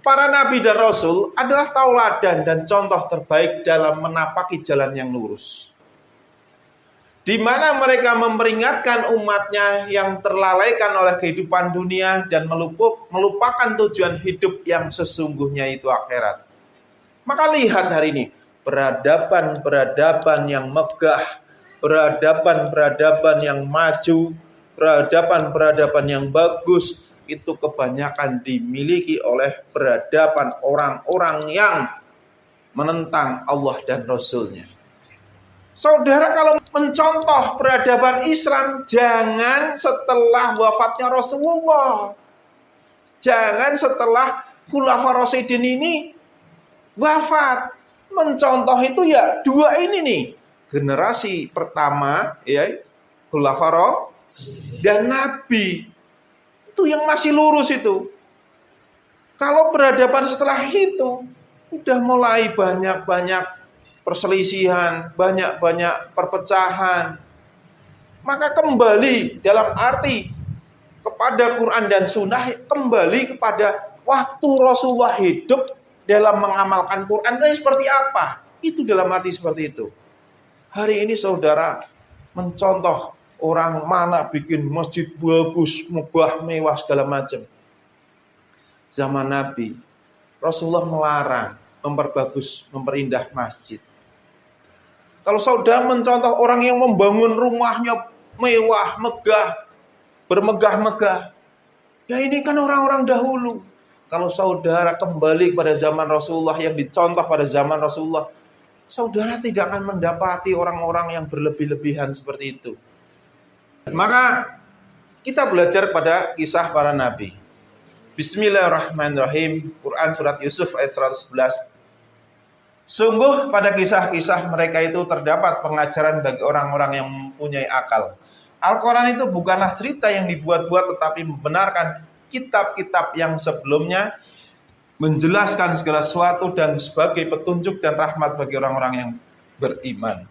Para nabi dan rasul adalah tauladan dan contoh terbaik dalam menapaki jalan yang lurus, di mana mereka memperingatkan umatnya yang terlalaikan oleh kehidupan dunia dan melupakan tujuan hidup yang sesungguhnya itu akhirat. Maka lihat hari ini, peradaban-peradaban yang megah, peradaban-peradaban yang maju, peradaban-peradaban yang bagus, itu kebanyakan dimiliki oleh peradaban orang-orang yang menentang Allah dan Rasul-Nya. Saudara, kalau mencontoh peradaban Islam, jangan setelah wafatnya Rasulullah. Jangan setelah Khulafaur Rasyidin ini wafat. Mencontoh itu ya dua ini nih. Generasi pertama, ya, Khulafaur dan Nabi. Itu yang masih lurus itu. Kalau peradaban setelah itu, udah mulai banyak-banyak perselisihan, banyak-banyak perpecahan. Maka kembali dalam arti kepada Quran dan Sunnah, kembali kepada waktu Rasulullah hidup dalam mengamalkan Quran itu seperti apa. Itu dalam arti seperti itu. Hari ini saudara mencontoh orang mana bikin masjid bagus, megah, mewah, segala macam. Zaman Nabi, Rasulullah melarang memperbagus, memperindah masjid. Kalau saudara mencontoh orang yang membangun rumahnya mewah, megah, bermegah-megah, ya ini kan orang-orang dahulu. Kalau saudara kembali pada zaman Rasulullah, yang dicontoh pada zaman Rasulullah, saudara tidak akan mendapati orang-orang yang berlebih-lebihan seperti itu. Maka kita belajar pada kisah para nabi. Bismillahirrahmanirrahim. Quran surat Yusuf ayat 111. Sungguh pada kisah-kisah mereka itu terdapat pengajaran bagi orang-orang yang mempunyai akal. Al-Quran itu bukanlah cerita yang dibuat-buat, tetapi membenarkan kitab-kitab yang sebelumnya, menjelaskan segala sesuatu dan sebagai petunjuk dan rahmat bagi orang-orang yang beriman.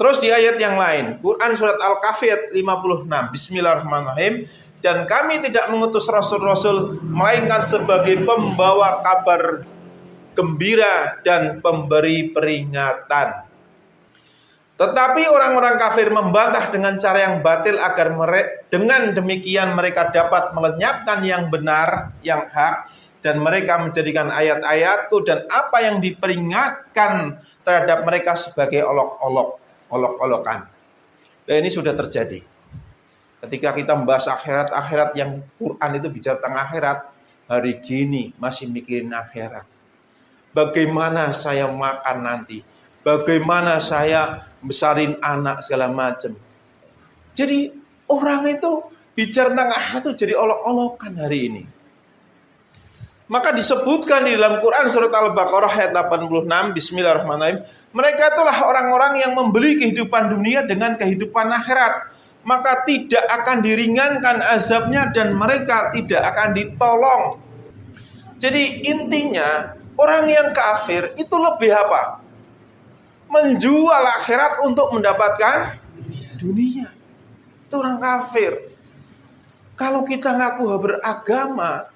Terus di ayat yang lain, Quran surat Al-Kahfi ayat 56. Bismillahirrahmanirrahim. Dan kami tidak mengutus rasul-rasul melainkan sebagai pembawa kabar gembira dan pemberi peringatan. Tetapi orang-orang kafir membantah dengan cara yang batil agar dengan demikian mereka dapat melenyapkan yang benar, yang hak, dan mereka menjadikan ayat-ayatku dan apa yang diperingatkan terhadap mereka sebagai olok-olokan. Nah, ini sudah terjadi. Ketika kita membahas akhirat yang Quran itu bicara tentang akhirat, hari gini masih mikirin akhirat. Bagaimana saya makan nanti? Bagaimana saya besarin anak segala macam. Jadi orang itu bicara tentang akhirat itu jadi olok-olokan hari ini. Maka disebutkan di dalam Quran surat Al-Baqarah ayat 86, Bismillahirrahmanirrahim. Mereka itulah orang-orang yang membeli kehidupan dunia dengan kehidupan akhirat. Maka tidak akan diringankan azabnya dan mereka tidak akan ditolong. Jadi intinya orang yang kafir itu lebih apa? Menjual akhirat untuk mendapatkan dunia. Itu orang kafir. Kalau kita ngaku beragama,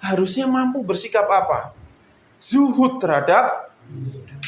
harusnya mampu bersikap apa? Zuhud terhadap dunia.